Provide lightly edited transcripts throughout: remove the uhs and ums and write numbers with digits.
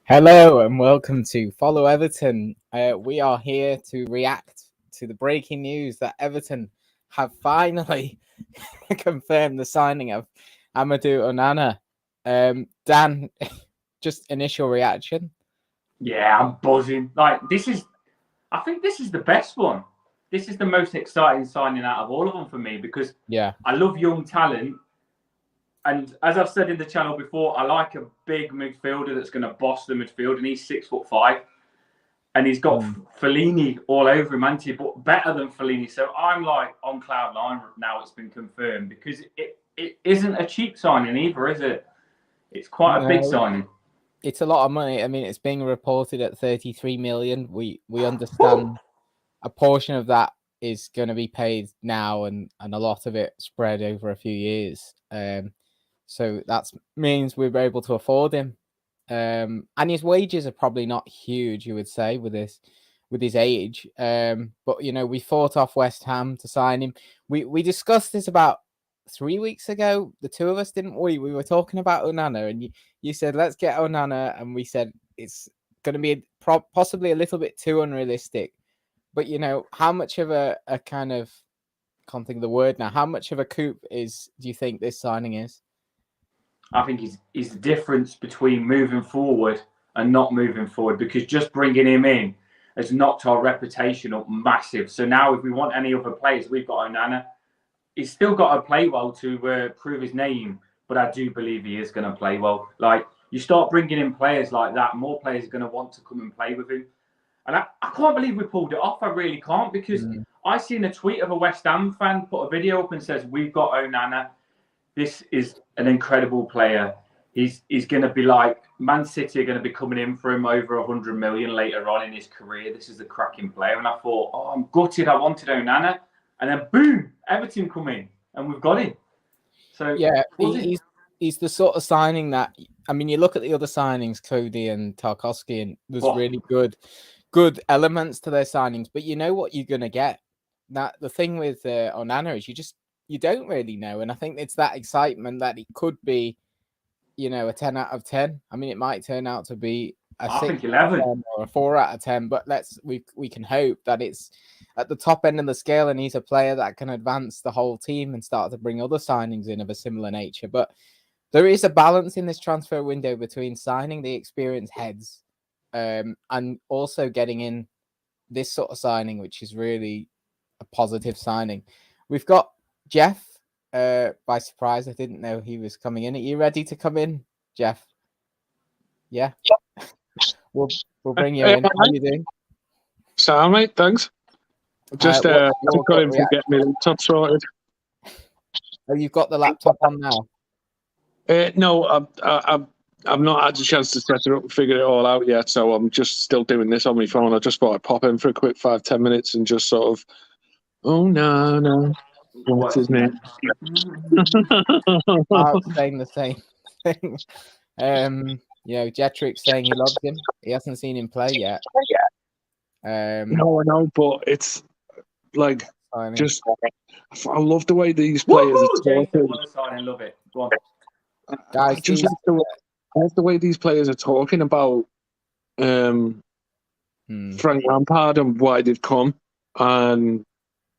Hello and welcome to Follow Everton. We are here to react to the breaking news that Everton have finally confirmed the signing of Amadou Onana. Dan, just initial reaction. Yeah, I'm buzzing. I think this is the best one. This is the most exciting signing out of all of them for me because I love young talent. And as I've said in the channel before, I like a big midfielder that's going to boss the midfield, and he's 6'5", and he's got Fellaini all over him, but better than Fellaini. So I'm like on cloud nine now. It's been confirmed because it isn't a cheap signing either, is it? It's quite a big signing. It's a lot of money. I mean, it's being reported at 33 million. We understand a portion of that is going to be paid now, and a lot of it spread over a few years. So that means we're able to afford him. And his wages are probably not huge, you would say, with his age. But you know, we fought off West Ham to sign him. We discussed this about 3 weeks ago, the two of us, didn't we? We were talking about Onana, and you said let's get Onana, and we said it's going to be possibly a little bit too unrealistic. But you know, how much of a kind of, can't think of the word now, how much of a coup do you think this signing is? I think is the difference between moving forward and not moving forward, because just bringing him in has knocked our reputation up massive. So now if we want any other players, we've got Onana. He's still got to play well to prove his name, but I do believe he is going to play well. Like, you start bringing in players like that, more players are going to want to come and play with him. And I can't believe we pulled it off. I really can't, because I seen a tweet of a West Ham fan put a video up and says, we've got Onana. This is an incredible player. He's going to be like, Man City are going to be coming in for him over 100 million later on in his career. This is a cracking player. And I thought, oh, I'm gutted. I wanted Onana. And then boom, Everton come in and we've got him. So yeah, he's the sort of signing that, I mean, you look at the other signings, Cody and Tarkowski, and there's really good elements to their signings. But you know what you're going to get. That the thing with Onana is you don't really know. And I think it's that excitement that it could be, you know, a 10 out of 10. I mean, it might turn out to be a 6 out of 10 or a 4 out of 10, but we can hope that it's at the top end of the scale, and he's a player that can advance the whole team and start to bring other signings in of a similar nature. But there is a balance in this transfer window between signing the experienced heads and also getting in this sort of signing, which is really a positive signing. We've got Jeff by surprise. I didn't know he was coming in. Are you ready to come in, Jeff? Yeah. We'll bring you in. How are you doing? Sound, mate. Thanks. Just got him to get my laptop sorted. Oh, you've got the laptop on now? No, I've not had a chance to set it up and figure it all out yet, so I'm just still doing this on my phone. I just thought I'd pop in for a quick 5-10 minutes and just sort of, oh no, what's his name? I'm saying the same thing. You know, Jetrick's saying he loves him. He hasn't seen him play yet. No, I know, but it's like just I love the way these players are talking. I love it. Go on. Guys, I love the way these players are talking about Frank Lampard and why they've come, and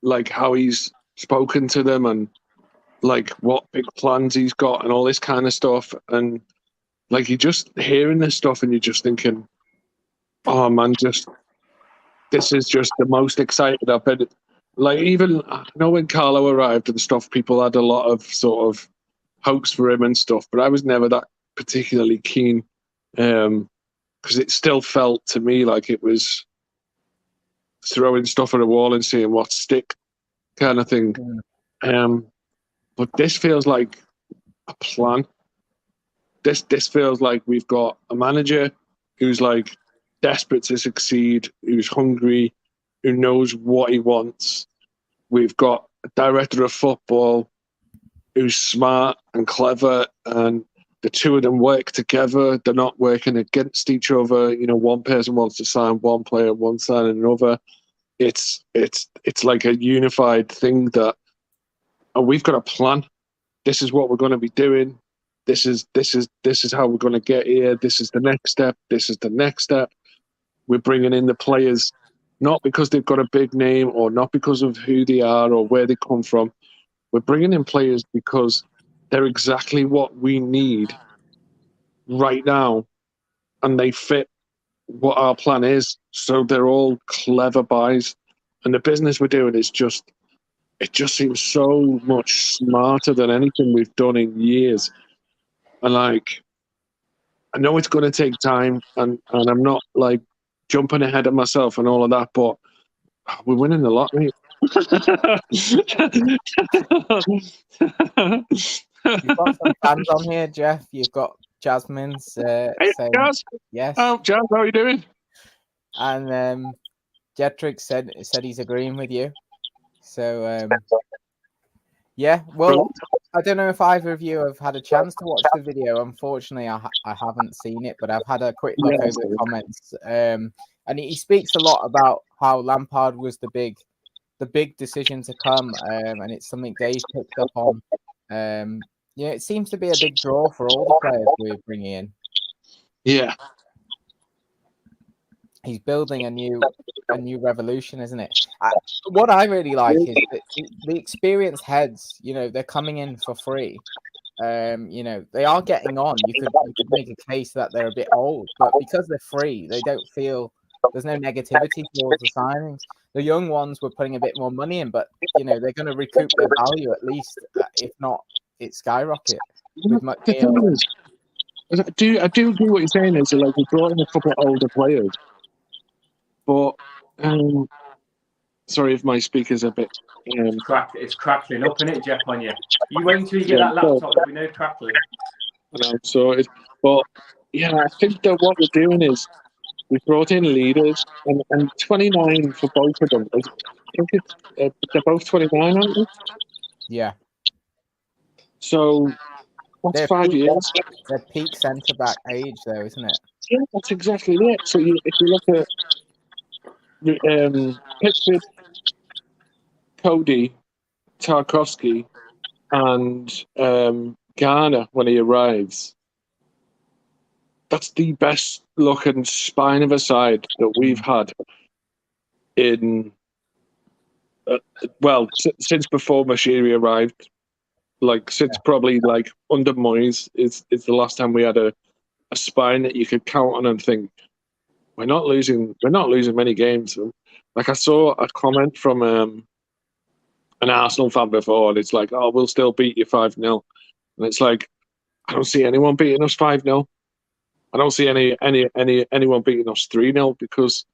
like how he's spoken to them, and like what big plans he's got and all this kind of stuff. And like, you're just hearing this stuff and you're just thinking, oh man, this is just the most excited I've been. Like, even I know when Carlo arrived and stuff, people had a lot of sort of hopes for him and stuff, but I was never that particularly keen, because it still felt to me like it was throwing stuff at a wall and seeing what stick kind of thing. But this feels like a plan. This feels like we've got a manager who's like desperate to succeed, who's hungry, who knows what he wants. We've got a director of football who's smart and clever, and the two of them work together. They're not working against each other. You know, one person wants to sign one player, one signing another. It's like a unified thing that, and we've got a plan. This is what we're going to be doing. this is how we're going to get here. This is the next step. This is the next step. We're bringing in the players not because they've got a big name or not because of who they are or where they come from. We're bringing in players because they're exactly what we need right now, and they fit what our plan is. So they're all clever buys, and the business we're doing is just, it just seems so much smarter than anything we've done in years. And like, I know it's going to take time, and I'm not like jumping ahead of myself and all of that, but we're winning a lot, mate. You've got some fans on here, Jeff. You've got Jasmine's Hey, saying Jazz. yes. Oh, Jazz, how are you doing? And Jetrix said he's agreeing with you. So yeah, well, I don't know if either of you have had a chance to watch the video. Unfortunately, I haven't seen it, but I've had a quick look over the comments. And he speaks a lot about how Lampard was the big decision to come, and it's something Dave picked up on. Yeah, it seems to be a big draw for all the players we're bringing in. Yeah, he's building a new revolution, isn't it? What I really like is that the experienced heads. You know, they're coming in for free. You know, they are getting on. You could make a case that they're a bit old, but because they're free, they don't feel there's no negativity towards the signings. The young ones were putting a bit more money in, but you know they're going to recoup their value at least, if not, it skyrocket. I do agree what you're saying. Is like we brought in a couple of older players, but sorry if my speaker's a bit. It's crackling up, isn't it, Jeff? On you. You wait until you get that laptop. There'll be no crackling. I know, so but yeah, I think that what we're doing is we brought in leaders, and 29 for both of them. I think they're both 29, aren't they? Yeah. So that's 5 years. They're peak centre back age, though, isn't it? Yeah, that's exactly it. So if you look at Pickford, Cody, Tarkowski, and Garner when he arrives, that's the best looking spine of a side that we've had in since before Mashiri arrived. Like since probably like under Moyes is the last time we had a spine that you could count on and think we're not losing many games. Like I saw a comment from an Arsenal fan before, and it's like, oh, we'll still beat you 5-0, and it's like I don't see anyone beating us 5-0. I don't see anyone beating us 3-0 because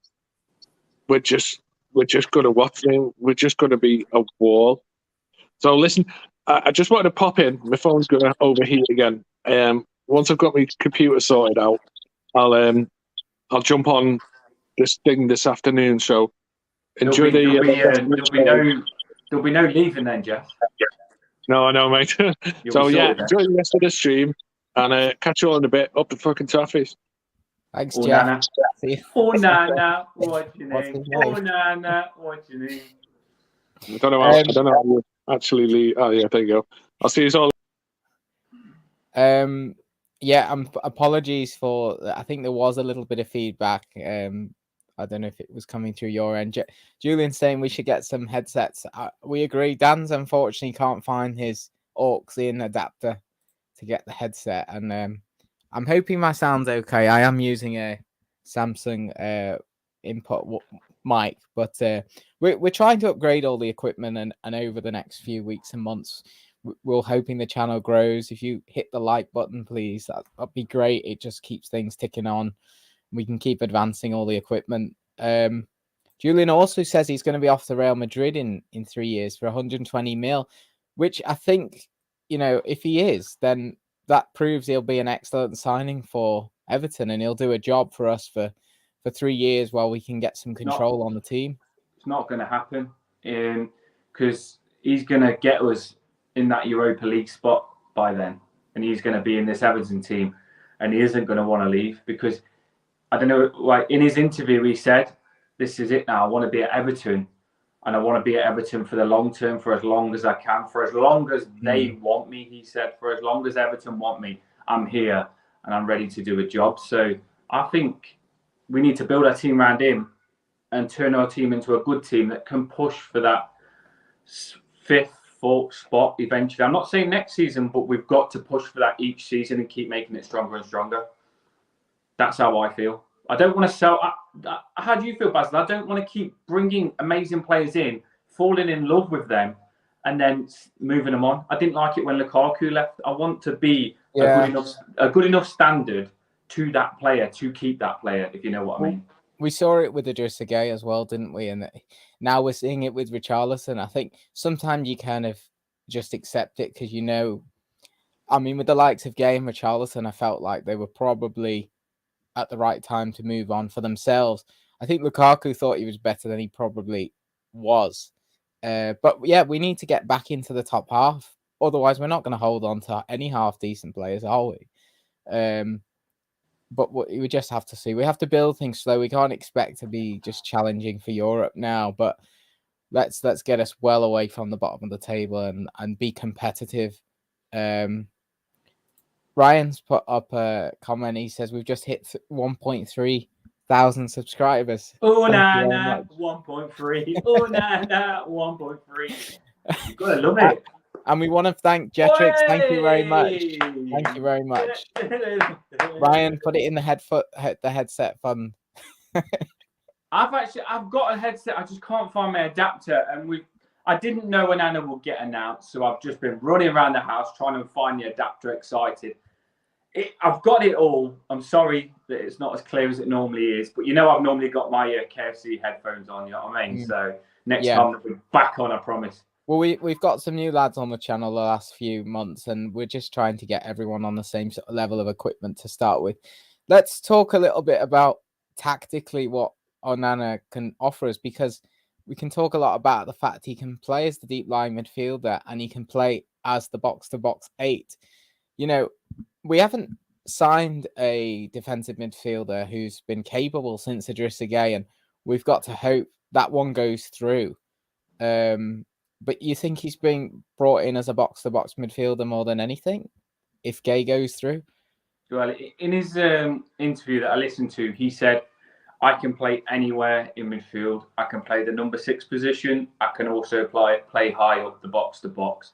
we're just going to watch them. We're just going to be a wall. So listen, I just wanted to pop in. My phone's going to overheat again. Once I've got my computer sorted out, I'll jump on this thing this afternoon. So enjoy there'll be no leaving then, Jeff. No, I know, mate. So yeah, enjoy the rest of the stream. And catch you all in a bit. Up the fucking toffees. Thanks, Jeff. Onana, what's your name? Onana, what's your name? I don't know how you actually leave. Oh yeah, there you go. I'll see you all. Yeah, apologies for. I think there was a little bit of feedback. I don't know if it was coming through your end. Julian's saying we should get some headsets. We agree. Dan's unfortunately can't find his aux-in adapter to get the headset, and I'm hoping my sound's okay. I am using a Samsung input mic, but we're trying to upgrade all the equipment, and over the next few weeks and months, we're hoping the channel grows. If you hit the like button, please, that'd be great. It just keeps things ticking on. We can keep advancing all the equipment. Julian also says he's going to be off to Real Madrid in 3 years for 120 mil, which I think, you know, if he is, then that proves he'll be an excellent signing for Everton, and he'll do a job for us for 3 years while we can get some control on the team. It's not going to happen because he's going to get us in that Europa League spot by then, and he's going to be in this Everton team, and he isn't going to want to leave because, I don't know, like in his interview he said, this is it now, I want to be at Everton. and I want to be at Everton for the long term, for as long as I can, for as long as they want me. He said, for as long as Everton want me, I'm here and I'm ready to do a job. So I think we need to build our team around him and turn our team into a good team that can push for that 5th, 4th spot eventually. I'm not saying next season, but we've got to push for that each season and keep making it stronger and stronger. That's how I feel. I don't want to sell. How do you feel, Basil? I don't want to keep bringing amazing players in, falling in love with them, and then moving them on. I didn't like it when Lukaku left. I want to be a good enough standard to that player to keep that player, if you know what I mean. We saw it with Idrissa Gueye as well, didn't we? And now we're seeing it with Richarlison. I think sometimes you kind of just accept it because, you know, I mean, with the likes of Gueye and Richarlison, I felt like they were probably at the right time to move on for themselves. I think Lukaku thought he was better than he probably was. But yeah, we need to get back into the top half. Otherwise, we're not going to hold on to any half-decent players, are we? But we just have to see. We have to build things slow. We can't expect to be just challenging for Europe now. But let's get us well away from the bottom of the table and be competitive. Ryan's put up a comment. He says we've just hit 1.3 thousand subscribers. Onana 1.3. Onana 1.3. You've got to love it. And we want to thank Jetrix. Thank you very much. Thank you very much. Ryan, put it in the headset fund. I've got a headset. I just can't find my adapter, and I didn't know when Anna will get announced, so I've just been running around the house trying to find the adapter. Excited. I've got it all. I'm sorry that it's not as clear as it normally is, but you know I've normally got my KFC headphones on. You know what I mean? So next time I'll be back on. I promise. Well, we've got some new lads on the channel the last few months, and we're just trying to get everyone on the same sort of level of equipment to start with. Let's talk a little bit about tactically what Onana can offer us, because we can talk a lot about the fact he can play as the deep line midfielder and he can play as the box-to-box 8. You know, we haven't signed a defensive midfielder who's been capable since Idrissa Gueye, and we've got to hope that one goes through. But you think he's being brought in as a box-to-box midfielder more than anything if Gueye goes through? Well, in his interview that I listened to, he said, I can play anywhere in midfield. I can play the number 6 position. I can also play high up the box-to-box.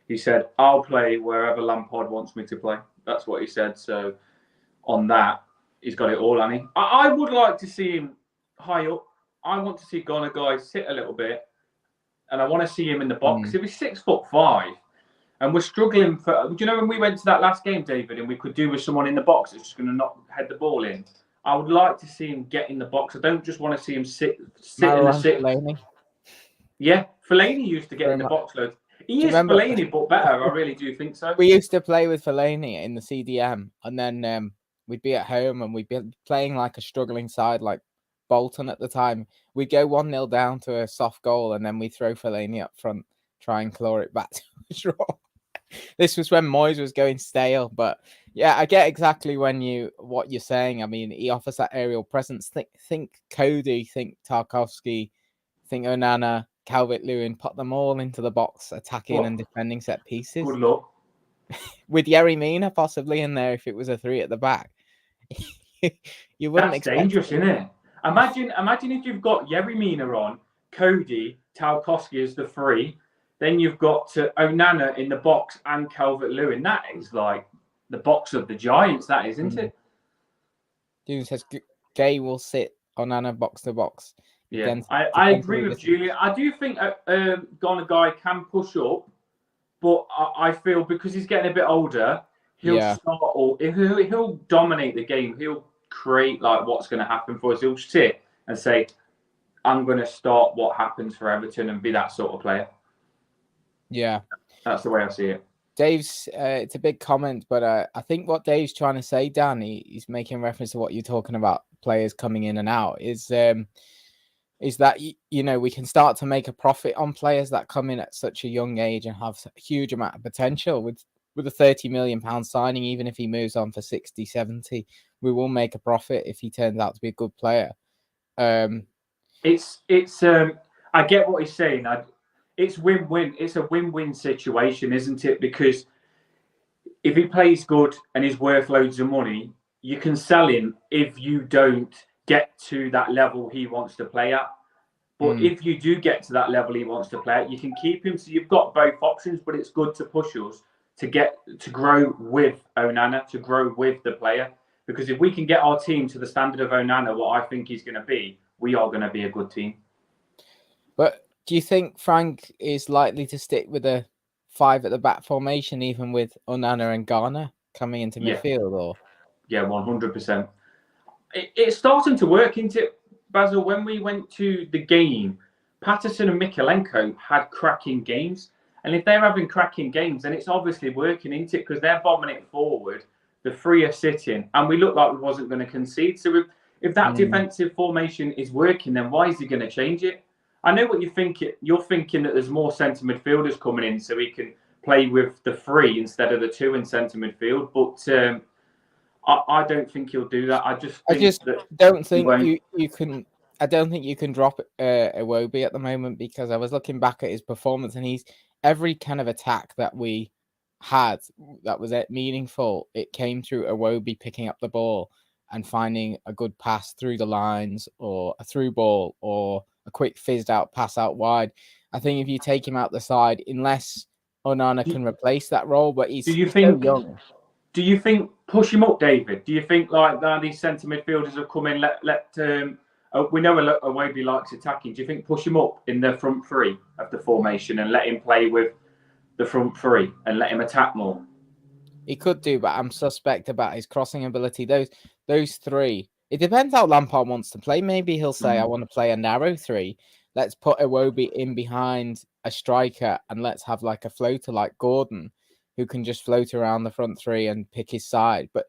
He said, I'll play wherever Lampard wants me to play. That's what he said. So on that, he's got it all, hasn't he? I would like to see him high up. I want to see Gueye sit a little bit. And I want to see him in the box. If he's 6'5", and we're struggling for, do you know when we went to that last game, David, and we could do with someone in the box that's just going to head the ball in? I would like to see him get in the box. I don't just want to see him sit in the 6. Fellaini. Yeah, Fellaini used to get in the box loads. He is Fellaini, but better. I really do think so. We used to play with Fellaini in the CDM, and then we'd be at home and we'd be playing like a struggling side, like Bolton at the time. We'd go 1-0 down to a soft goal, and then we throw Fellaini up front, try and claw it back to a draw. This was when Moyes was going stale, but yeah, I get exactly what you're saying. I mean, he offers that aerial presence. Think Cody, think Tarkowski, think Onana, Calvert-Lewin, put them all into the box, attacking and defending set pieces. Good luck. With Yerry Mina possibly in there if it was a 3 at the back. You wouldn't expect. That's dangerous, isn't it? Imagine if you've got Yerry Mina on, Cody, Tarkowski as the 3, then you've got Onana in the box and Calvert-Lewin. That is like the box of the giants, that is, isn't it? Dude says Gueye will sit Onana box to box. Yeah, I agree with Julian. I do think Gueye can push up, but I feel because he's getting a bit older, he'll dominate the game. He'll create like what's going to happen for us. He'll sit and say, I'm going to start what happens for Everton and be that sort of player. Yeah, that's the way I see it. Dave's, it's a big comment, but I think what Dave's trying to say, Dan, he's making reference to what you're talking about, players coming in and out, is that, you know, we can start to make a profit on players that come in at such a young age and have a huge amount of potential. With a £30 million signing, even if he moves on for 60, 70, we will make a profit if he turns out to be a good player. I get what he's saying. It's win-win. It's a win-win situation, isn't it? Because if he plays good and is worth loads of money, you can sell him if you don't get to that level he wants to play at. But if you do get to that level he wants to play at, you can keep him. So you've got both options, but it's good to push us to grow with Onana, to grow with the player. Because if we can get our team to the standard of Onana, what I think he's going to be, we are going to be a good team. But do you think Frank is likely to stick with a 5 at the back formation, even with Onana and Garner coming into midfield? Or 100%. It's starting to work, isn't it, Basil? When we went to the game, Patterson and Mikalenko had cracking games. And if they're having cracking games, then it's obviously working, isn't it? Because they're bombing it forward, the three are sitting, and we looked like we wasn't going to concede. So if that defensive formation is working, then why is he going to change it? I know what you're thinking. You're thinking that there's more centre midfielders coming in so he can play with the 3 instead of the 2 in centre midfield. But I don't think he'll do that. I don't think you can. I don't think you can drop Iwobi at the moment, because I was looking back at his performance, and every kind of attack that we had that was meaningful, it came through Iwobi picking up the ball and finding a good pass through the lines, or a through ball, or a quick fizzed out pass out wide. I think if you take him out the side, unless Onana can replace that role, but he's so young. Do you think push him up, David? Do you think like that these centre midfielders have come in? We know Iwobi likes attacking. Do you think push him up in the front 3 of the formation and let him play with the front 3 and let him attack more? He could do, but I'm suspect about his crossing ability. Those 3. It depends how Lampard wants to play. Maybe he'll say, I want to play a narrow 3. Let's put Iwobi in behind a striker, and let's have like a floater like Gordon, who can just float around the front 3 and pick his side. But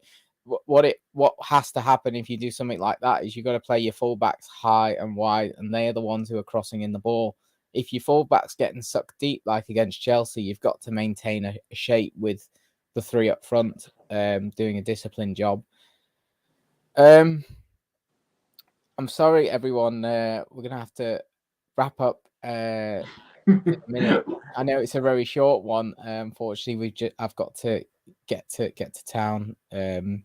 what has to happen if you do something like that is you've got to play your fullbacks high and wide, and they are the ones who are crossing in the ball. If your fullback's getting sucked deep, like against Chelsea, you've got to maintain a shape with the 3 up front, doing a disciplined job. I'm sorry, everyone. We're gonna have to wrap up in a minute. I know it's a very short one. Unfortunately, I've got to get to town in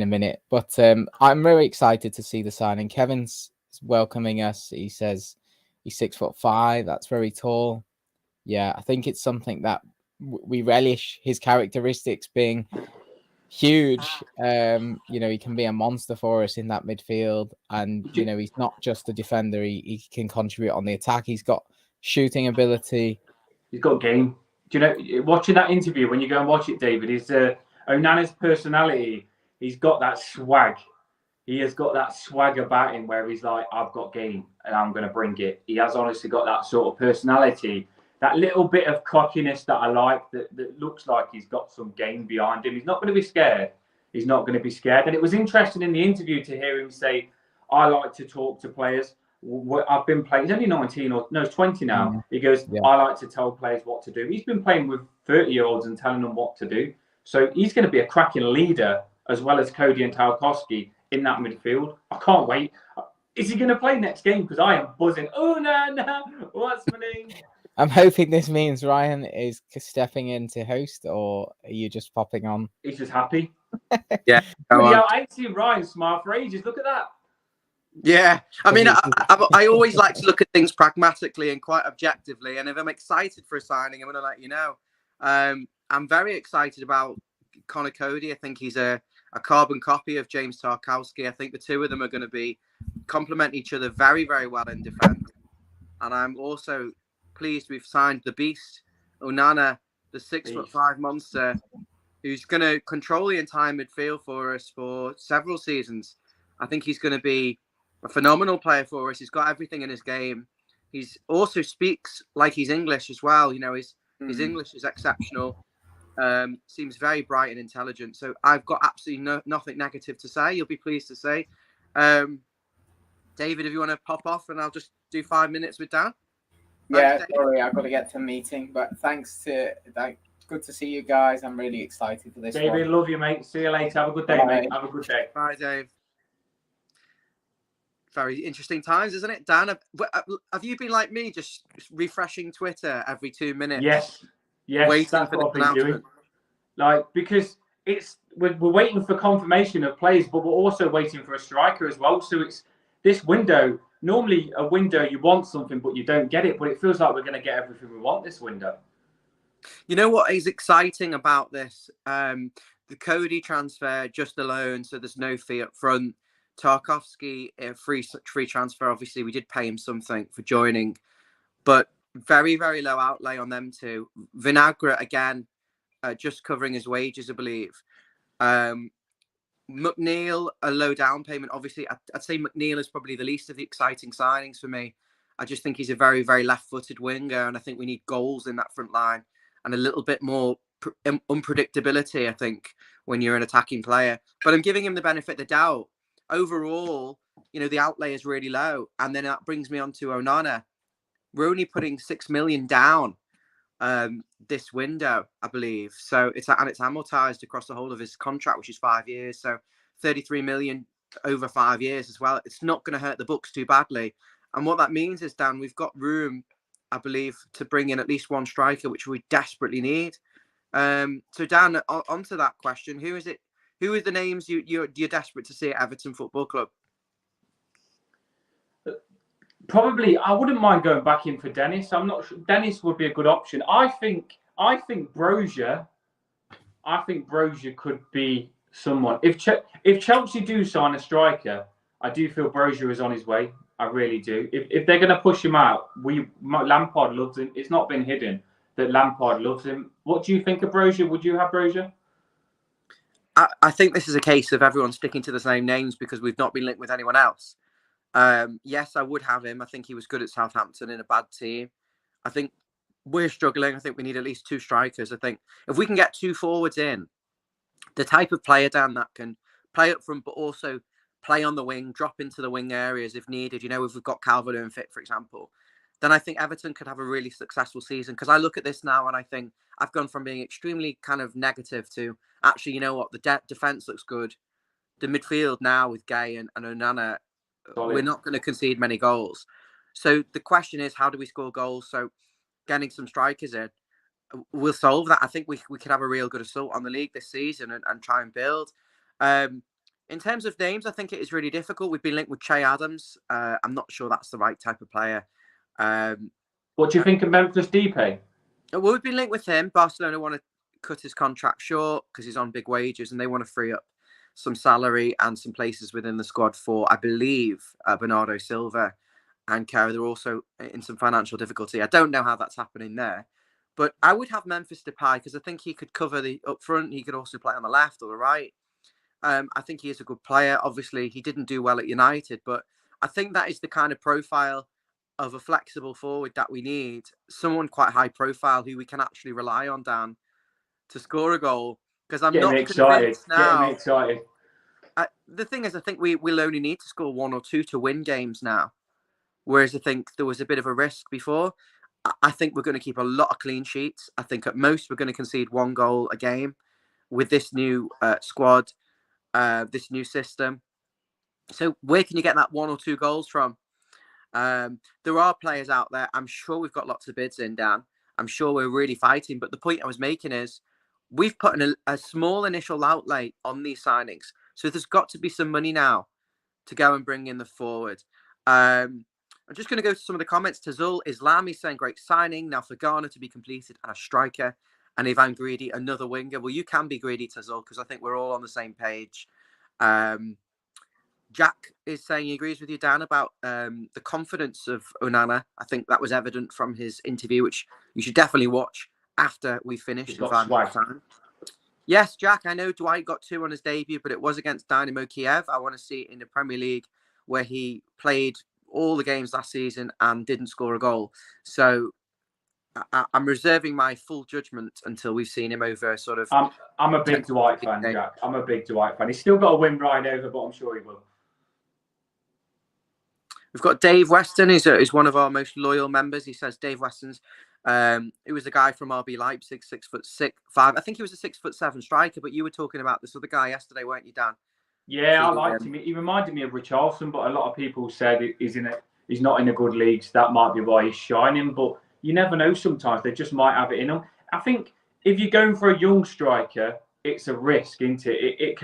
a minute. But I'm very excited to see the signing. Kevin's welcoming us. He says he's 6'5". That's very tall. Yeah, I think it's something that we relish, his characteristics being huge. He can be a monster for us in that midfield, and he's not just a defender. He can contribute on the attack. He's got shooting ability. He's got game. Do you know, watching that interview, when you go and watch it, David, is Onana's personality. He's got that swag. He has got that swag about him where he's like, I've got game and I'm going to bring it. He has honestly got that sort of personality, that little bit of cockiness that I like, that looks like he's got some game behind him. He's not going to be scared. He's not going to be scared. And it was interesting in the interview to hear him say, I like to talk to players. I've been playing, he's only 19 or no, he's 20 now. He goes, I like to tell players what to do. He's been playing with 30-year-olds and telling them what to do. So he's going to be a cracking leader, as well as Cody and Tarkowski in that midfield. I can't wait. Is he going to play next game? Because I am buzzing. Oh, no. What's my name? I'm hoping this means Ryan is stepping in to host, or are you just popping on? He's just happy. Yeah. I ain't seen Ryan smile for ages. Look at that. Yeah. I mean, I always like to look at things pragmatically and quite objectively. And if I'm excited for a signing, I'm going to let you know. I'm very excited about Connor Cody. I think he's a carbon copy of James Tarkowski. I think the two of them are going to complement each other very, very well in defence. And I'm also pleased we've signed the beast, Onana, the 6'5" monster, who's going to control the entire midfield for us for several seasons. I think he's going to be a phenomenal player for us. He's got everything in his game. He's also speaks like he's English as well. You know, his English is exceptional. Seems very bright and intelligent. So I've got absolutely nothing negative to say. You'll be pleased to say. David, if you want to pop off, and I'll just do 5 minutes with Dan. Thanks, sorry, I've got to get to a meeting, but good to see you guys. I'm really excited for this. David, love you, mate. See you later. Have a good day, mate. Have a good day. Bye, Dave. Very interesting times, isn't it, Dan? Have you been like me, just refreshing Twitter every 2 minutes? Yes, waiting that's for what the I've been doing. Like, because we're waiting for confirmation of players, but we're also waiting for a striker as well. So it's this window. Normally, a window you want something, but you don't get it. But it feels like we're going to get everything we want this window. You know what is exciting about this? The Cody transfer just alone, so there's no fee up front. Tarkowski, free transfer. Obviously, we did pay him something for joining, but very, very low outlay on them two. Vinagre, again, just covering his wages, I believe. McNeil, a low down payment. Obviously, I'd say McNeil is probably the least of the exciting signings for me. I just think he's a very, very left-footed winger, and I think we need goals in that front line and a little bit more unpredictability, I think, when you're an attacking player. But I'm giving him the benefit of the doubt. Overall, the outlay is really low. And then that brings me on to Onana. We're only putting 6 million down this window, I believe. So it's amortized across the whole of his contract, which is 5 years. So 33 million over 5 years as well. It's not going to hurt the books too badly. And what that means is, Dan, we've got room, I believe, to bring in at least one striker, which we desperately need. So Dan, onto that question, who is it? Who are the names you're desperate to see at Everton Football Club? Probably, I wouldn't mind going back in for Dennis. I'm not sure. Dennis would be a good option. I think Brozier. I think Brozier could be someone. If Chelsea do sign a striker, I do feel Brozier is on his way. I really do. If they're going to push him out, Lampard loves him. It's not been hidden that Lampard loves him. What do you think of Brozier? Would you have Brozier? I think this is a case of everyone sticking to the same names because we've not been linked with anyone else. Yes, I would have him. I think he was good at Southampton in a bad team. I think we're struggling. I think we need at least 2 strikers. I think if we can get 2 forwards in, the type of player, Dan, that can play up front, but also play on the wing, drop into the wing areas if needed. If we've got Calvert-Lewin fit, for example, then I think Everton could have a really successful season. Because I look at this now and I think I've gone from being extremely kind of negative to actually, you know what, the defense looks good. The midfield now with Gay and Onana, we're not going to concede many goals. So the question is, how do we score goals? So getting some strikers in will solve that. I think we could have a real good assault on the league this season and try and build. In terms of names, I think it is really difficult. We've been linked with Che Adams. I'm not sure that's the right type of player. What do you think of Memphis Depay? Well, we've been linked with him. Barcelona want to cut his contract short because he's on big wages and they want to free up some salary and some places within the squad for, I believe, Bernardo Silva and Co. They're also in some financial difficulty. I don't know how that's happening there. But I would have Memphis Depay because I think he could cover the up front. He could also play on the left or the right. I think he is a good player. Obviously, he didn't do well at United, but I think that is the kind of profile of a flexible forward that we need. Someone quite high profile who we can actually rely on, Dan, to score a goal. Because I'm not convinced now. Get me excited. The thing is, I think we'll only need to score 1 or 2 to win games now. Whereas I think there was a bit of a risk before. I think we're going to keep a lot of clean sheets. I think at most we're going to concede 1 goal a game with this new squad, this new system. So where can you get that 1 or 2 goals from? There are players out there. I'm sure we've got lots of bids in, Dan. I'm sure we're really fighting. But the point I was making is we've put a small initial outlay on these signings. So there's got to be some money now to go and bring in the forward. I'm just going to go to some of the comments. Tazul Islami saying, great signing. Now for Ghana to be completed and a striker. And if I'm greedy, another winger. Well, you can be greedy, Tazul, because I think we're all on the same page. Jack is saying he agrees with you, Dan, about the confidence of Onana. I think that was evident from his interview, which you should definitely watch after we finish. Yes, Jack, I know Dwight got 2 on his debut, but it was against Dynamo Kiev. I want to see it in the Premier League where he played all the games last season and didn't score a goal. So I'm reserving my full judgment until we've seen him over sort of... I'm a big Dwight fan, Jack. I'm a big Dwight fan. He's still got a win right over, but I'm sure he will. We've got Dave Weston, who's one of our most loyal members. He says Dave Weston's, he was the guy from RB Leipzig, 6'5". I think he was a 6'7" striker, but you were talking about this other guy yesterday, weren't you, Dan? Yeah, I liked him. He reminded me of Richarlison, but a lot of people said he's not in a good league, so that might be why he's shining. But you never know. Sometimes they just might have it in them. I think if you're going for a young striker, it's a risk, isn't it?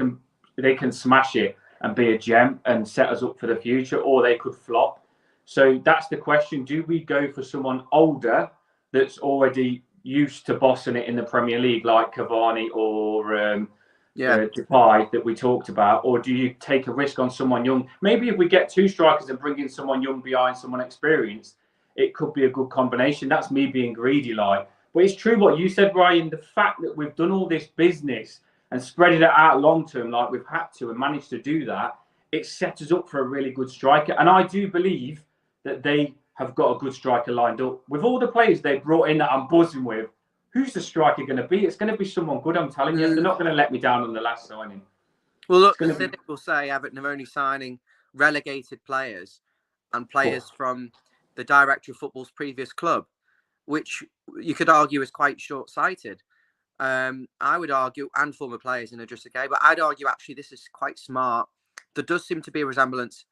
They can smash it and be a gem and set us up for the future, or they could flop. So that's the question: do we go for someone older that's already used to bossing it in the Premier League, like Cavani or Depay that we talked about, or do you take a risk on someone young? Maybe if we get two strikers and bring in someone young behind someone experienced, it could be a good combination. That's me being greedy, like. But it's true what you said, Ryan. The fact that we've done all this business and spread it out long term, like we've had to, and managed to do that, it sets us up for a really good striker. And I do believe that they have got a good striker lined up. With all the players they brought in that I'm buzzing with, who's the striker going to be? It's going to be someone good, I'm telling you. They're not going to let me down on the last signing. Well, look, the cynic will say Everton are only signing relegated players and players from the director of football's previous club, which you could argue is quite short-sighted. I would argue, and former players in Idrissa Gueye, but I'd argue actually this is quite smart. There does seem to be a resemblance,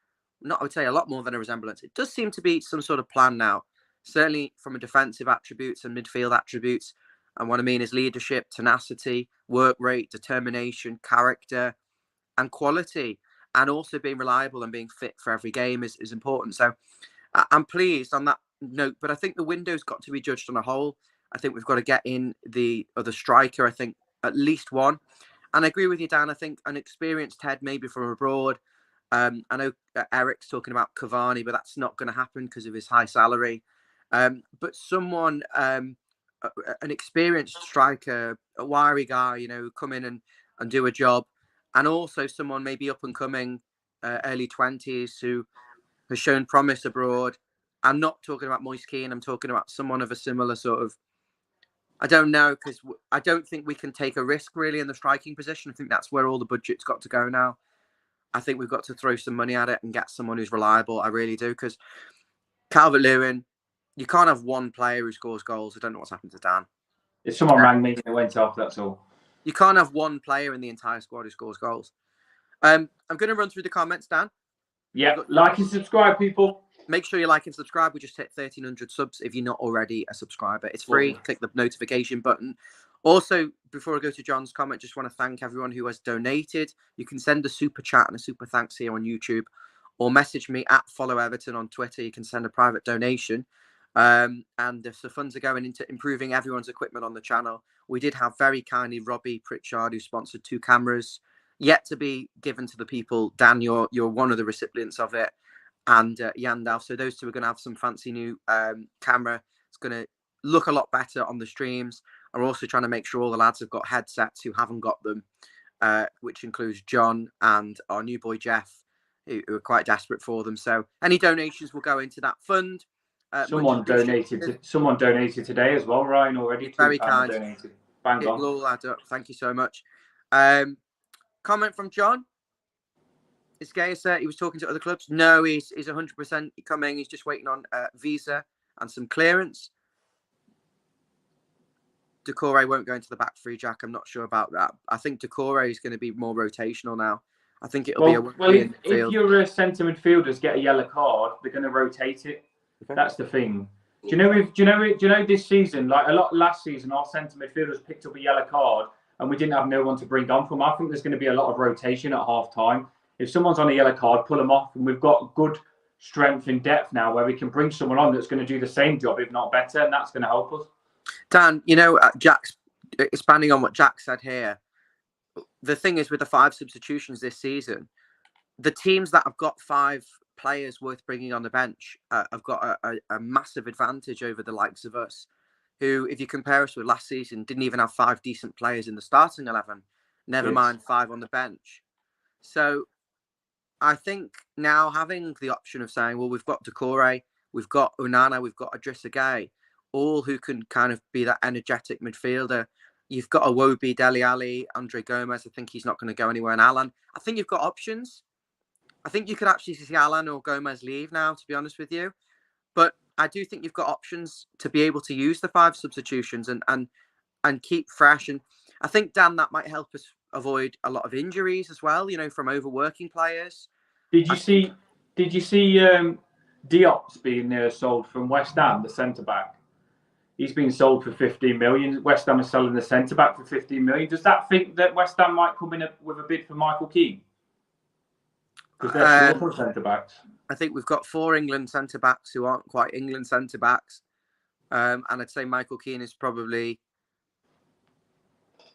I would say a lot more than a resemblance. It does seem to be some sort of plan now, certainly from a defensive attributes and midfield attributes. And what I mean is leadership, tenacity, work rate, determination, character, and quality. And also being reliable and being fit for every game is important. So I'm pleased on that note. But I think the window's got to be judged on a whole. I think we've got to get in the other striker, I think at least one. And I agree with you, Dan. I think an experienced head, maybe from abroad. I know Eric's talking about Cavani, but that's not going to happen because of his high salary. But someone... an experienced striker, a wiry guy, come in and do a job, and also someone maybe up and coming, early 20s who has shown promise abroad. I'm not talking about Moise Kean. I'm talking about someone of a similar sort of, I don't know, because I don't think we can take a risk really in the striking position. I think that's where all the budget's got to go now. I think we've got to throw some money at it and get someone who's reliable. I really do, because Calvert-Lewin, you can't have one player who scores goals. I don't know what's happened to Dan. If someone rang me and it went off, that's all. You can't have one player in the entire squad who scores goals. I'm going to run through the comments, Dan. Yeah, like and subscribe, people. Make sure you like and subscribe. We just hit 1,300 subs if you're not already a subscriber. It's free. Click the notification button. Also, before I go to John's comment, just want to thank everyone who has donated. You can send a super chat and a super thanks here on YouTube, or message me at Follow Everton on Twitter. You can send a private donation. And if the funds are going into improving everyone's equipment on the channel, we did have very kindly Robbie Pritchard, who sponsored 2 cameras, yet to be given to the people. Dan, you're one of the recipients of it, and Yandalf. So those two are going to have some fancy new camera. It's going to look a lot better on the streams. I'm also trying to make sure all the lads have got headsets who haven't got them, which includes John and our new boy Jeff, who are quite desperate for them. So any donations will go into that fund. Someone donated today as well, Ryan, already. Very kind. Donated. Bang on. It'll all add up. Thank you so much. Comment from John. Is Gueye he was talking to other clubs? No, he's 100% coming. He's just waiting on visa and some clearance. Decore won't go into the back three, Jack. I'm not sure about that. I think Decore is going to be more rotational now. I think it'll be a if your centre midfielders get a yellow card, they're going to rotate it. Okay. That's the thing. Do you know this season, like a lot last season, our centre midfielders picked up a yellow card and we didn't have no one to bring on from. I think there's going to be a lot of rotation at half time. If someone's on a yellow card, pull them off, and we've got good strength in depth now where we can bring someone on that's going to do the same job, if not better, and that's going to help us. Dan, Jack's expanding on what Jack said here. The thing is, with the 5 substitutions this season, the teams that have got 5 players worth bringing on the bench have got a massive advantage over the likes of us, who, if you compare us with last season, didn't even have 5 decent players in the starting 11, never mind 5 on the bench. So I think now having the option of saying, well, we've got Decore, we've got Onana, we've got Idrissa Gueye, all who can kind of be that energetic midfielder. You've got Iwobi, Dele Alli, Andre Gomez. I think he's not going to go anywhere. And Alan, I think you've got options. I think you could actually see Alan or Gomez leave now, to be honest with you. But I do think you've got options to be able to use the 5 substitutions and keep fresh. And I think, Dan, that might help us avoid a lot of injuries as well, you know, from overworking players. Did you see Diop's being sold from West Ham, the centre back? He's been sold for 15 million. West Ham is selling the centre back for 15 million. Does that think that West Ham might come in with a bid for Michael Keane? Because they're short of centre backs. I think we've got 4 England centre backs who aren't quite England centre backs, and I'd say Michael Keane is probably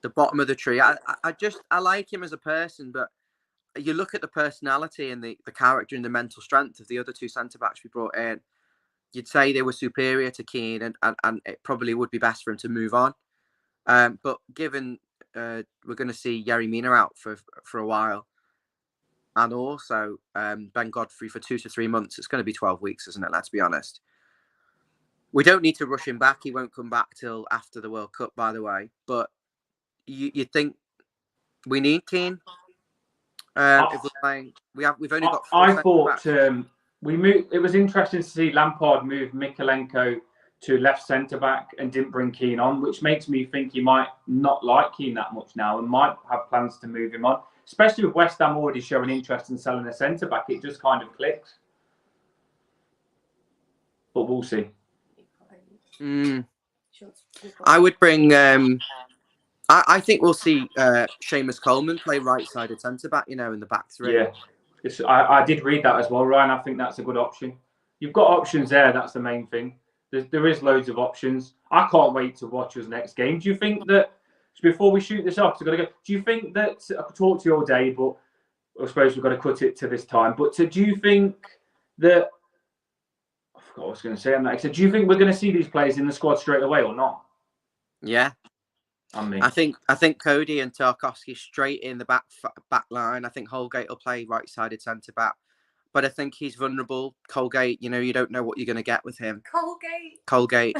the bottom of the tree. I like him as a person, but you look at the personality and the character and the mental strength of the other 2 centre backs we brought in, you'd say they were superior to Keane, and it probably would be best for him to move on. But given we're going to see Yerry Mina out for a while, and also Ben Godfrey for 2 to 3 months, it's going to be 12 weeks, isn't it? Let's be honest. We don't need to rush him back. He won't come back till after the World Cup, by the way. But you think we need Keane? If we're playing, we've only got 4 I thought we moved. It was interesting to see Lampard move Mikalenko to left centre back and didn't bring Keane on, which makes me think he might not like Keane that much now and might have plans to move him on. Especially with West Ham already showing interest in selling a centre back, it just kind of clicks. But we'll see. I would bring. I think we'll see Seamus Coleman play right-sided centre-back, you know, in the back 3. Yeah, I did read that as well, Ryan. I think that's a good option. You've got options there. That's the main thing. There is loads of options. I can't wait to watch us next game. Do you think that, before we shoot this off, do you think that, I could talk to you all day, but I suppose we've got to cut it to this time. But do you think that, I forgot what I was going to say. Do you think we're going to see these players in the squad straight away or not? Yeah. I think Cody and Tarkowski straight in the back line. I think Holgate will play right-sided centre-back. But I think he's vulnerable. Colgate, you know, you don't know what you're going to get with him. Colgate.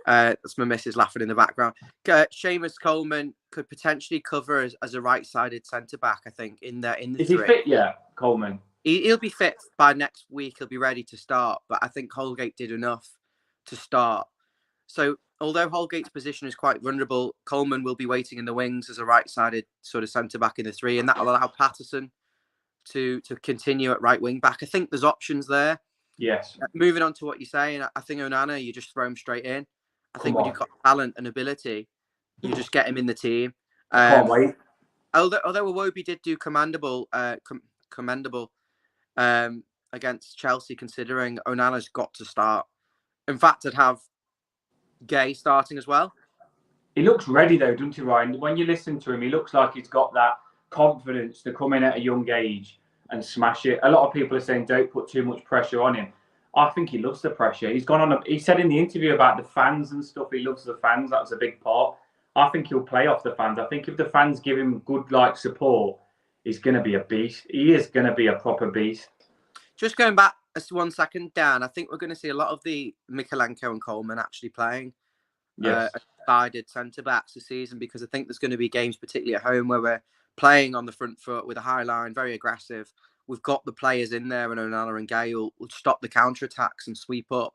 That's my missus laughing in the background. Seamus Coleman could potentially cover as a right-sided centre-back, I think, in the Is 3. he fit yet, Coleman? He'll be fit by next week. He'll be ready to start. But I think Holgate did enough to start. So although Holgate's position is quite vulnerable, Coleman will be waiting in the wings as a right-sided sort of centre-back in the 3. And that'll allow Patterson to continue at right wing back. I think there's options there. Yes. Moving on to what you're saying, I think Onana, you just throw him straight in. I think when you've got talent and ability, you just get him in the team. Can't wait. Although Iwobi did do commendable against Chelsea, considering Onana's got to start. In fact, I'd have Gay starting as well. He looks ready though, doesn't he, Ryan? When you listen to him, he looks like he's got that confidence to come in at a young age and smash it. A lot of people are saying don't put too much pressure on him. I think he loves the pressure. He's gone on. He said in the interview about the fans and stuff. He loves the fans. That was a big part. I think he'll play off the fans. I think if the fans give him good support, he's going to be a beast. He is going to be a proper beast. Just going back 1 second, Dan. I think we're going to see a lot of the Mikalenko and Coleman actually playing sided centre backs this season, because I think there's going to be games, particularly at home, where we're playing on the front foot with a high line, very aggressive. We've got the players in there, and Onana and Gay will stop the counter-attacks and sweep up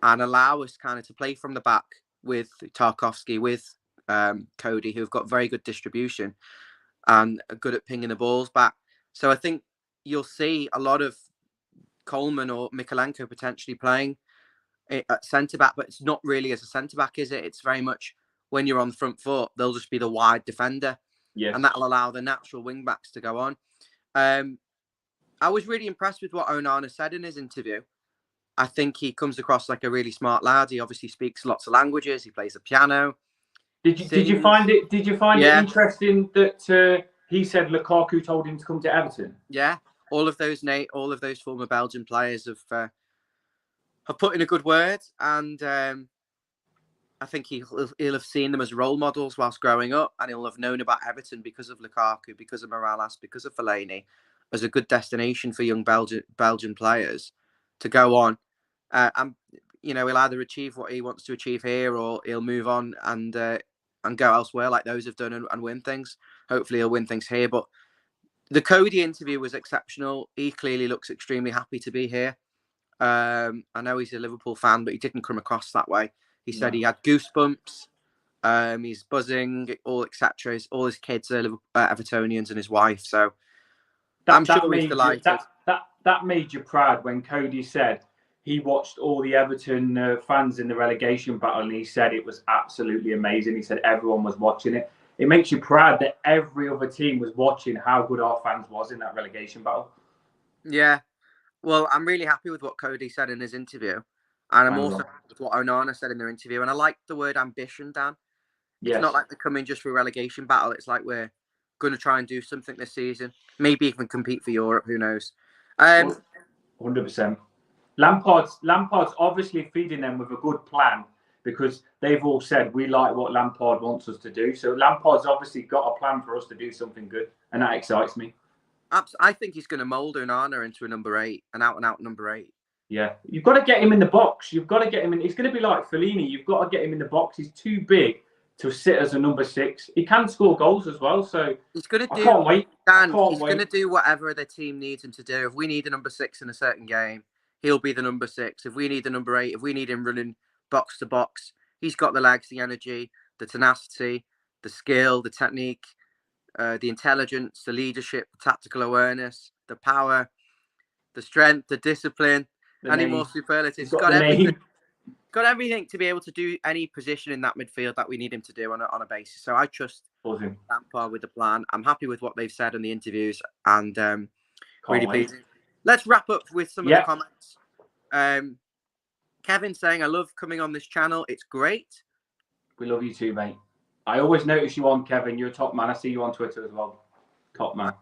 and allow us kind of to play from the back with Tarkowski, with Cody, who've got very good distribution and are good at pinging the balls back. So I think you'll see a lot of Coleman or Mikalenko potentially playing at centre-back, but it's not really as a centre-back, is it? It's very much when you're on the front foot, they'll just be the wide defender. Yes. And that'll allow the natural wing-backs to go on. I was really impressed with what Onana said in his interview. I think he comes across like a really smart lad. He obviously speaks lots of languages. He plays the piano. Did you find it interesting that he said Lukaku told him to come to Everton? Yeah, all of those former Belgian players have put in a good word, and I think he'll have seen them as role models whilst growing up, and he'll have known about Everton because of Lukaku, because of Morales, because of Fellaini, as a good destination for young Belgian players to go on. And you know, he'll either achieve what he wants to achieve here, or he'll move on and go elsewhere, like those have done, and win things. Hopefully, he'll win things here. But the Cody interview was exceptional. He clearly looks extremely happy to be here. I know he's a Liverpool fan, but he didn't come across that way. He said he had goosebumps He's buzzing, all etc. All his kids are Evertonians and his wife. So I'm sure he's delighted. That made you proud when Cody said he watched all the Everton fans in the relegation battle, and he said it was absolutely amazing. He said everyone was watching it. It makes you proud that every other team was watching how good our fans was in that relegation battle. Yeah. Well, I'm really happy with what Cody said in his interview. And I'm also happy with what Onana said in their interview. And I like the word ambition, Dan. It's not like they're coming just for a relegation battle. It's like we're going to try and do something this season. Maybe even compete for Europe. Who knows? 100%. Lampard's obviously feeding them with a good plan, because they've all said we like what Lampard wants us to do. So Lampard's obviously got a plan for us to do something good, and that excites me. I think he's going to mould Onana into a number 8, an out-and-out number 8. Yeah, you've got to get him in the box. You've got to get him in. He's going to be like Fellaini. You've got to get him in the box. He's too big to sit as a number 6. He can score goals as well. So he's going to do. I can't wait. Dan, he's going to do whatever the team needs him to do. If we need a number 6 in a certain game, he'll be the number 6. If we need a number 8, if we need him running box to box, he's got the legs, the energy, the tenacity, the skill, the technique, the intelligence, the leadership, the tactical awareness, the power, the strength, the discipline. Any more superlatives? He's got everything. Got everything to be able to do any position in that midfield that we need him to do on a basis. So I trust Lampard with the plan. I'm happy with what they've said in the interviews, and really pleased. Let's wrap up with some of the comments. Kevin saying, "I love coming on this channel. It's great." We love you too, mate. I always notice you on, Kevin. You're a top man. I see you on Twitter as well. Top man.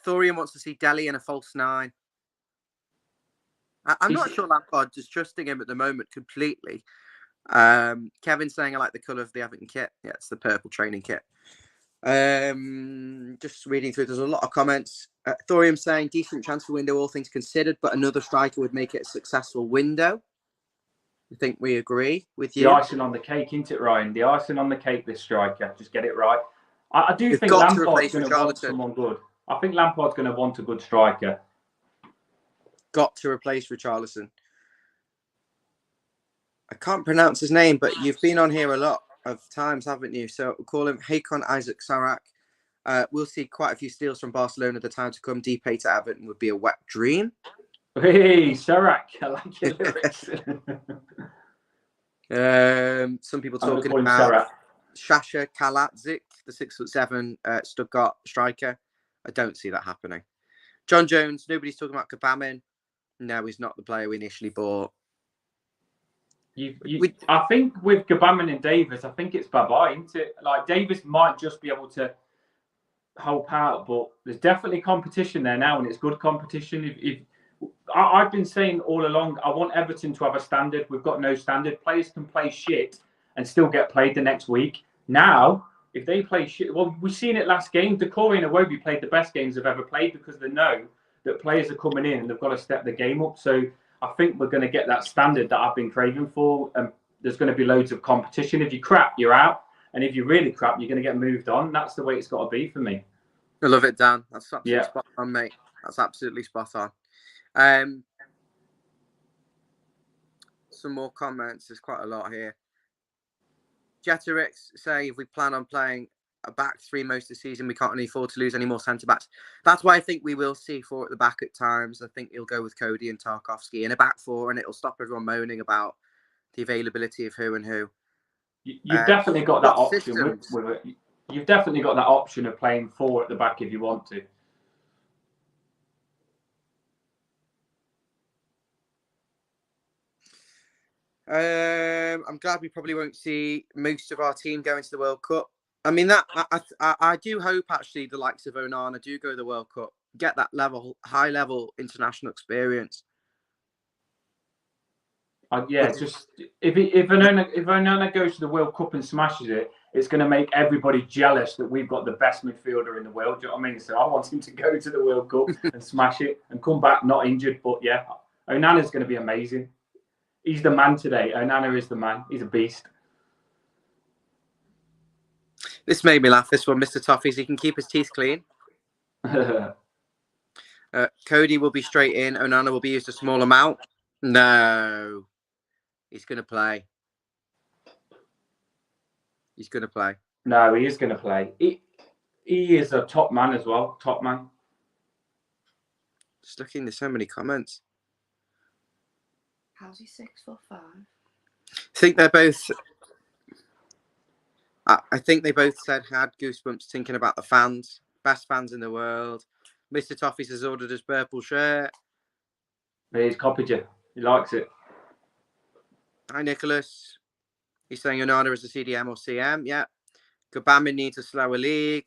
Thorian wants to see Dele in a false 9. I'm not sure Lampard is trusting him at the moment completely. Kevin saying, I like the colour of the Everton kit. Yeah, it's the purple training kit. Just reading through, there's a lot of comments. Thorium saying, decent transfer window, all things considered, but another striker would make it a successful window. I think we agree with you. The icing on the cake, isn't it, Ryan? The icing on the cake, this striker. Just get it right. I do think Lampard's going to want someone good. I think Lampard's going to want a good striker. Got to replace Richarlison. I can't pronounce his name, but you've been on here a lot of times, haven't you? So we'll call him Haakon Isaac Sarak. We'll see quite a few steals from Barcelona the time to come. Depay to Everton would be a wet dream. Hey, Sarak, I like your lyrics. Some people talking about Sasha Kalatzik, the 6'7" Stuttgart striker. I don't see that happening. John Jones, nobody's talking about Kabamin. No, he's not the player we initially bought. I think with Gabamin and Davis, I think it's bye-bye, isn't it? Like, Davis might just be able to help out, but there's definitely competition there now, and it's good competition. I've been saying all along, I want Everton to have a standard. We've got no standard. Players can play shit and still get played the next week. Now, if they play shit, well, we've seen it last game. Decore and Iwobi played the best games they've ever played because they know that players are coming in and they've got to step the game up. So I think we're going to get that standard that I've been craving for. There's going to be loads of competition. If you crap, you're out. And if you really crap, you're going to get moved on. That's the way it's got to be for me. I love it, Dan. That's absolutely spot on, mate. That's absolutely spot on. Some more comments. There's quite a lot here. Jeterix say, if we plan on playing a back 3 most of the season, we can't really afford to lose any more centre-backs. That's why I think we will see 4 at the back at times. I think he'll go with Cody and Tarkowski in a back 4, and it'll stop everyone moaning about the availability of who and who. You've definitely got that option. You've definitely got that option of playing 4 at the back if you want to. I'm glad we probably won't see most of our team going to the World Cup. I mean, that I do hope actually the likes of Onana do go to the World Cup, get that high level international experience. Just if Onana goes to the World Cup and smashes it, it's going to make everybody jealous that we've got the best midfielder in the world. Do you know what I mean? So I want him to go to the World Cup and smash it and come back not injured. But yeah, Onana's going to be amazing. He's the man today. Onana is the man. He's a beast. This made me laugh, this one, Mr. Toffees. He can keep his teeth clean. Cody will be straight in. Onana will be used a small amount. No. He's going to play. he's going to play. No, he is going to play. He is a top man as well. Top man. Just looking, there's so many comments. How's he 6'5"? I think they're both. I think they both said had goosebumps thinking about the fans. Best fans in the world. Mr. Toffees has ordered his purple shirt. He's copied you. He likes it. Hi, Nicholas. He's saying Onana is a CDM or CM. Yeah. Gbamin needs a slower league.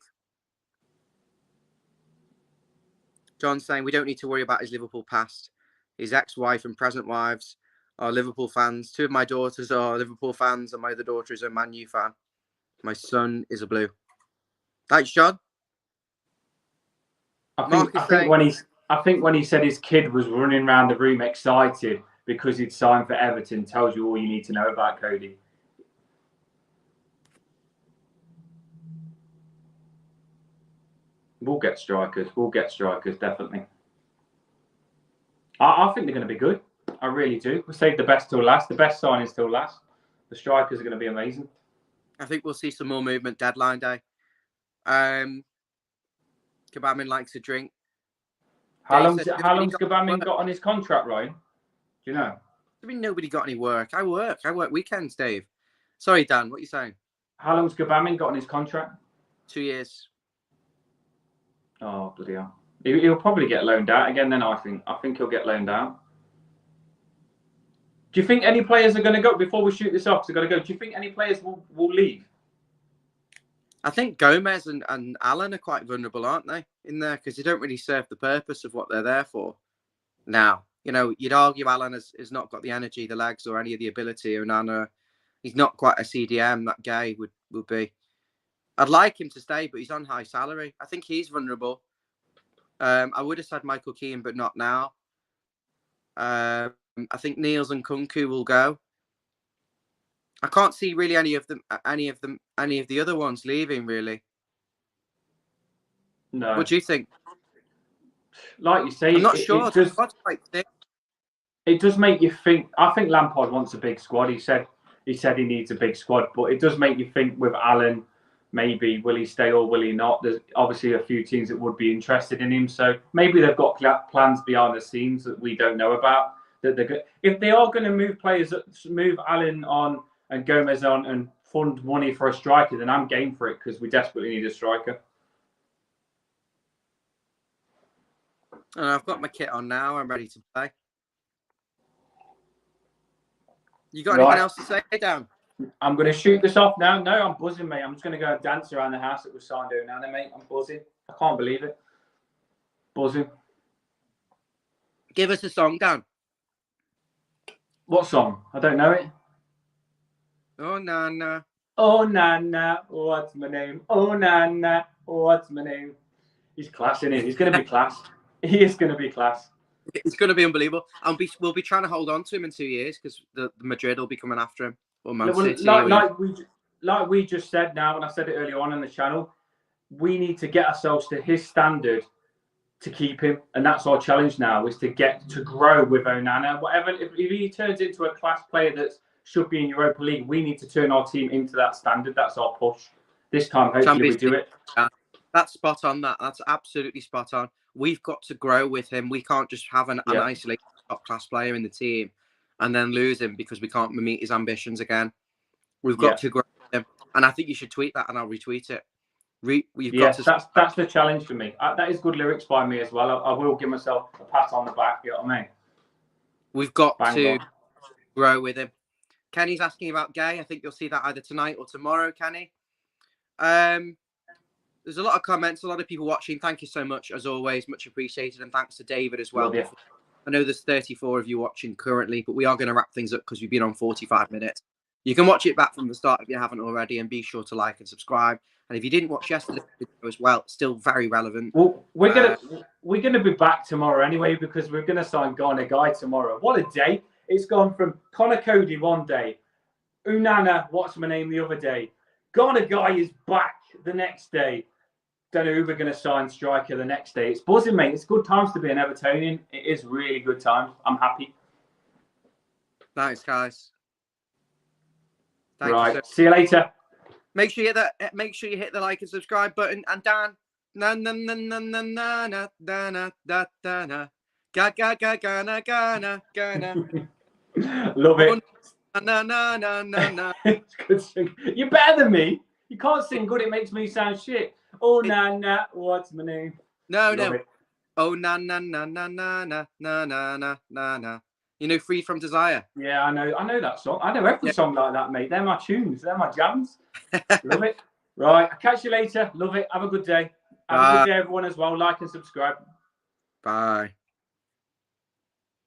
John's saying we don't need to worry about his Liverpool past. His ex-wife and present wives are Liverpool fans. 2 of my daughters are Liverpool fans, and my other daughter is a Man U fan. My son is a Blue. Thanks, John. I think when he said his kid was running around the room excited because he'd signed for Everton, tells you all you need to know about Cody. We'll get strikers. Definitely. I think they're going to be good. I really do. We'll save the best till last. The best signings till last. The strikers are going to be amazing. I think we'll see some more movement deadline day. Gbamin likes to drink. How long's Gbamin got on his contract, Ryan? Do you know? I mean, nobody got any work. I work weekends, Dave. Sorry, Dan. What are you saying? How long's Gbamin got on his contract? 2 years. Oh, bloody hell. He'll probably get loaned out again then, I think he'll get loaned out. Do you think any players are going to go, before we shoot this off, do you think any players will leave? I think Gomez and Allen are quite vulnerable, aren't they, in there? Because they don't really serve the purpose of what they're there for. Now, you know, you'd argue Allen has not got the energy, the legs, or any of the ability. Onana, he's not quite a CDM that Gay would be. I'd like him to stay, but he's on high salary. I think he's vulnerable. I would have said Michael Keane, but not now. I think Niels and Kunku will go. I can't see really any of the other ones leaving, really. No. What do you think? Like you say, I'm not sure. It does make you think. I think Lampard wants a big squad. He said he needs a big squad, but it does make you think with Allen, maybe will he stay or will he not? There's obviously a few teams that would be interested in him, so maybe they've got plans behind the scenes that we don't know about. That if they are going to move players, move Allen on and Gomez on and fund money for a striker, then I'm game for it because we desperately need a striker. And I've got my kit on now. I'm ready to play. You got anything else to say, Dan? I'm going to shoot this off now. No, I'm buzzing, mate. I'm just going to go and dance around the house that was signed Onana, mate. I'm buzzing. I can't believe it. Buzzing. Give us a song, Dan. What song? I don't know it. Oh, Nana. Oh, Nana. What's my name? Oh, Nana. What's my name? He's class, isn't he? He's going to be class. He is going to be class. It's going to be unbelievable. We'll be trying to hold on to him in 2 years because the Madrid will be coming after him. Or Man City. Like we just said now, and I said it earlier on the channel, we need to get ourselves to his standard to keep him. And that's our challenge now, is to grow with Onana. Whatever, if he turns into a class player that should be in Europa League, we need to turn our team into that standard. That's our push. This time, hopefully we do it. That's spot on. That's absolutely spot on. We've got to grow with him. We can't just have an isolated top class player in the team and then lose him because we can't meet his ambitions again. We've got to grow with him. And I think you should tweet that and I'll retweet it. That's the challenge for me. That is good lyrics by me as well. I will give myself a pat on the back. You know what I mean? We've got to grow with him. Kenny's asking about Gay. I think you'll see that either tonight or tomorrow, Kenny. There's a lot of comments, a lot of people watching. Thank you so much, as always. Much appreciated. And thanks to David as well. I know there's 34 of you watching currently, but we are going to wrap things up because we've been on 45 minutes. You can watch it back from the start if you haven't already, and be sure to like and subscribe. And if you didn't watch yesterday's video as well, still very relevant. Well, we're gonna be back tomorrow anyway, because we're gonna sign Ghana Guy tomorrow. What a day! It's gone from Connor Cody one day, Onana, what's my name, the other day. Ghana Guy is back the next day. Don't know who we're going to sign striker the next day. It's buzzing, mate. It's good times to be an Evertonian. It is really good times. I'm happy. Thanks, guys. Right. See you later. Make sure you hit the like and subscribe button. And Dan, na na na na na na na na na na na na. Ga ga ga ga na ga na ga na. Love it. Na na na na na. It's good singing. You're better than me. You can't sing good. It makes me sound shit. Oh na na, what's my name? No, Love no. it. Oh na na na na na na na na na na na. You know, Free From Desire. Yeah, I know that song. I know every song like that, mate. They're my tunes. They're my jams. Love it. Right, I'll catch you later. Love it. Have a good day. Have a good day, everyone, as well. Like and subscribe. Bye.